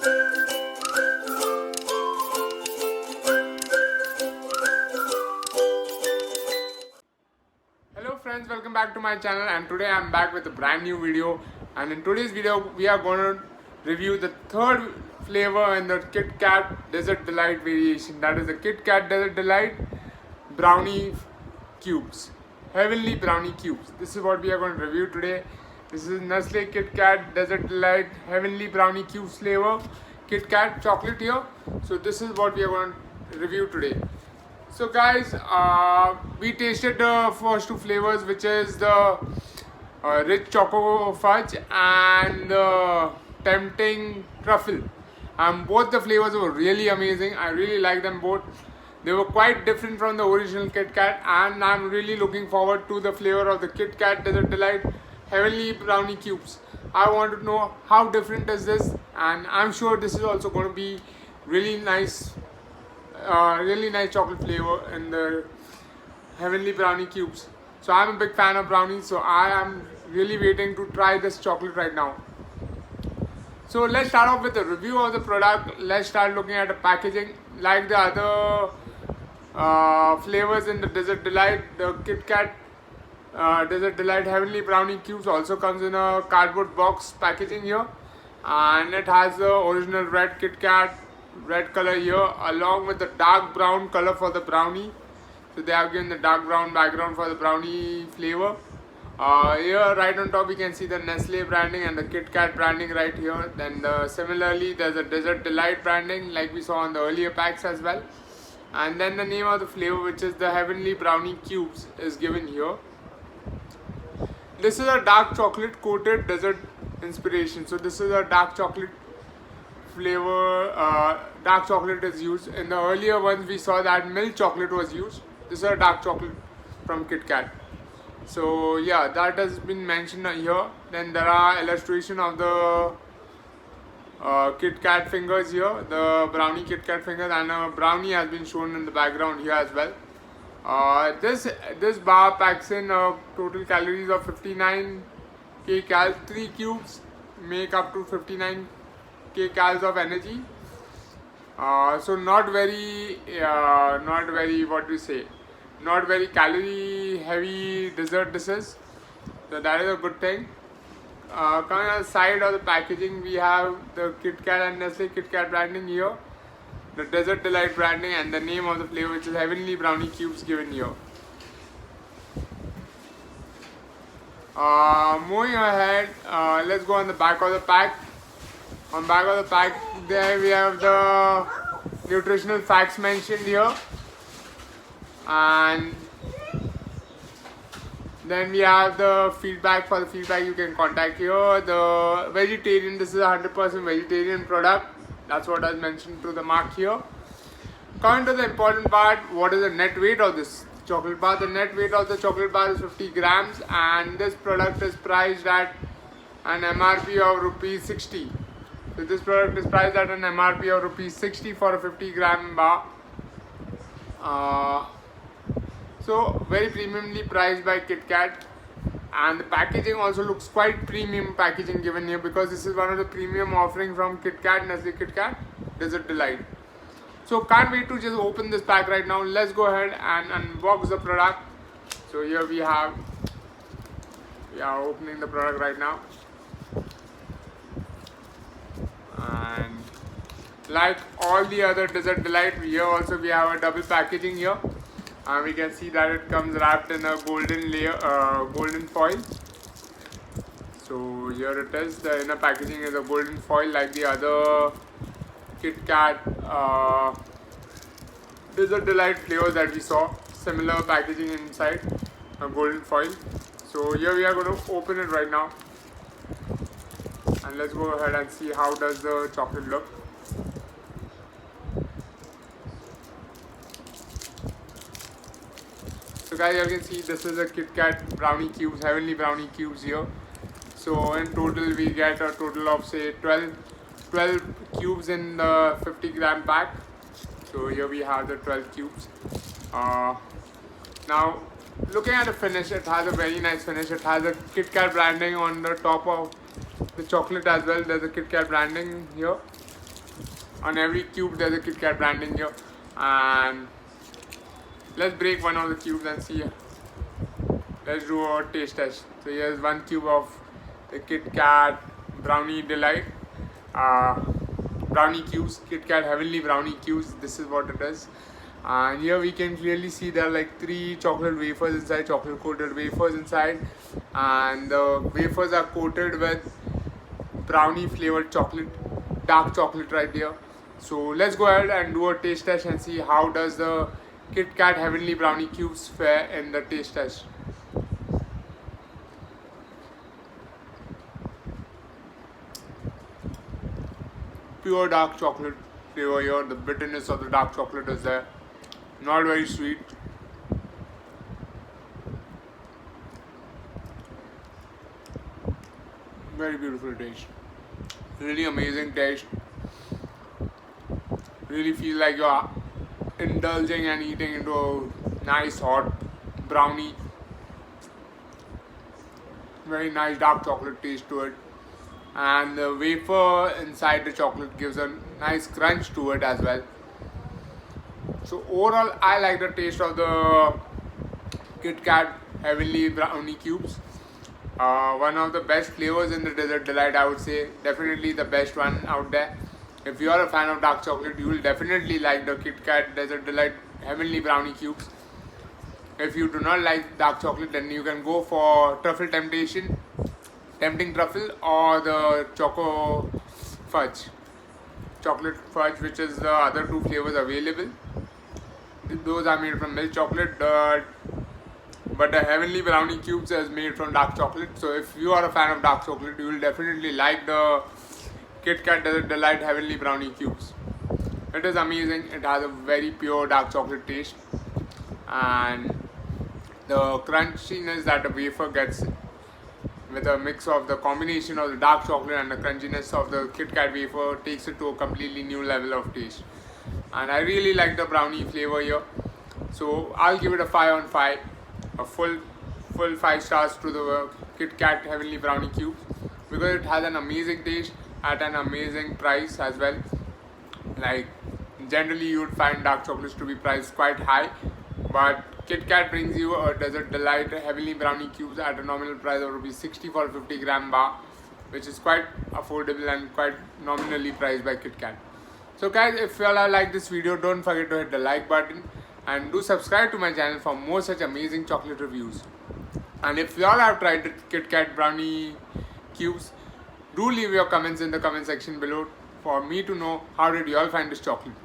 Hello friends, welcome back to my channel, and today I'm back with a brand new video. And in today's video we are going to review the third flavor in the KitKat Desert Delight variation, that is the KitKat Desert Delight Brownie Cubes, Heavenly Brownie Cubes. This is what we are going to review today. This is Nestle KitKat Desert Delight Heavenly Brownie Cubes flavor, KitKat chocolate here. So this is what we are going to review today. So guys, we tasted the first two flavors, which is the rich choco fudge and the tempting truffle. Both the flavors were really amazing. I really like them both. They were quite different from the original KitKat, and I'm really looking forward to the flavor of the KitKat Desert Delight Heavenly Brownie Cubes. I want to know how different is this, and I'm sure this is also going to be really nice chocolate flavor in the Heavenly Brownie Cubes. So I'm a big fan of brownies, so I am really waiting to try this chocolate right now. So let's start off with a review of the product. Let's start looking at the packaging. Like the other flavors in the Desert Delight, the KitKat Desert Delight Heavenly Brownie Cubes also comes in a cardboard box packaging here, and it has the original red KitKat red color here along with the dark brown color for the brownie. So they have given the dark brown background for the brownie flavor. Here right on top we can see the Nestle branding and the KitKat branding right here. Then similarly there's a Desert Delight branding like we saw on the earlier packs as well. And then the name of the flavor, which is the Heavenly Brownie Cubes, is given here. This is a dark chocolate coated dessert inspiration. So this is a dark chocolate flavor. Dark chocolate is used. In the earlier ones we saw that milk chocolate was used. This is a dark chocolate from KitKat. So yeah, that has been mentioned here. Then there are illustration of the KitKat fingers here, the brownie KitKat fingers, and a brownie has been shown in the background here as well. This bar packs in total calories of 59k calories. 3 cubes make up to 59k calories of energy. So not very what do you say? Not very calorie heavy dessert this is. So that is a good thing. Coming on the side of the packaging, we have the KitKat and Nestle KitKat branding here, the Desert Delight branding, and the name of the flavor, which is Heavenly Brownie Cubes, given here. Moving ahead, let's go on the back of the pack. On back of the pack, there we have the nutritional facts mentioned here, and then we have the feedback. For the feedback you can contact here. The vegetarian, this is a 100% vegetarian product. That's what I mentioned to the mark here. Coming to the important part, what is the net weight of this chocolate bar? The net weight of the chocolate bar is 50 grams, and this product is priced at an MRP of rupees 60. So this product is priced at an MRP of rupees 60 for a 50 gram bar. So very premiumly priced by KitKat, and the packaging also looks quite premium packaging given here, because this is one of the premium offering from KitKat, Nestle KitKat Desert Delight. So can't wait to just open this pack right now. Let's go ahead and unbox the product. So here we are opening the product right now, and like all the other Desert Delight, here also we have a double packaging here. We can see that it comes wrapped in a golden layer, golden foil. So here it is. The inner packaging is a golden foil like the other KitKat Desert Delight flavors that we saw. Similar packaging inside, a golden foil. So here we are going to open it right now, and let's go ahead and see how does the chocolate look. So guys, you can see this is a KitKat Brownie Cubes, Heavenly Brownie Cubes here. So in total we get a total of say 12 cubes in the 50 gram pack. So here we have the 12 cubes. Now looking at the finish, it has a very nice finish. It has a KitKat branding on the top of the chocolate as well. There's a KitKat branding here. On every cube there's a KitKat branding here. And let's break one of the cubes and see. Let's do a taste test. So here's one cube of the KitKat Brownie Delight. Brownie cubes, KitKat Heavenly Brownie cubes. This is what it is. And here we can clearly see there are like 3 chocolate wafers inside, chocolate coated wafers inside. And the wafers are coated with brownie flavored chocolate, dark chocolate right here. So let's go ahead and do a taste test and see how does the KitKat Heavenly Brownie cubes fare in the taste test. Pure dark chocolate flavor here. The bitterness of the dark chocolate is there. Not very sweet. Very beautiful taste. Really amazing taste. Really feel like you're indulging and eating into a nice hot brownie. Very nice dark chocolate taste to it. And the wafer inside the chocolate gives a nice crunch to it as well. So overall, I like the taste of the KitKat Heavenly Brownie cubes. One of the best flavors in the Dessert Delight, I would say. Definitely the best one out there. If you are a fan of dark chocolate, you will definitely like the KitKat Dessert Delight Heavenly Brownie cubes. If you do not like dark chocolate, then you can go for Truffle Tempting Truffle, or the Choco Fudge, Chocolate Fudge, which is the other 2 flavors available. Those are made from milk chocolate, but the Heavenly Brownie cubes is made from dark chocolate. So if you are a fan of dark chocolate, you will definitely like the KitKat Desert Delight Heavenly Brownie cubes. It is amazing. It has a very pure dark chocolate taste, and the crunchiness that the wafer gets with a mix of the combination of the dark chocolate and the crunchiness of the KitKat wafer takes it to a completely new level of taste. And I really like the brownie flavor here. So I'll give it a 5 on 5. A full 5 stars to the KitKat Heavenly Brownie cubes, because it has an amazing taste at an amazing price as well. Like generally you would find dark chocolates to be priced quite high, but KitKat brings you a Desert Delight Heavenly Brownie cubes at a nominal price of ₹60 for a 50-gram bar, which is quite affordable and quite nominally priced by KitKat. So guys, if you all like this video, don't forget to hit the like button and do subscribe to my channel for more such amazing chocolate reviews. And if you all have tried the KitKat Brownie cubes, do leave your comments in the comment section below for me to know how did you all find this chocolate.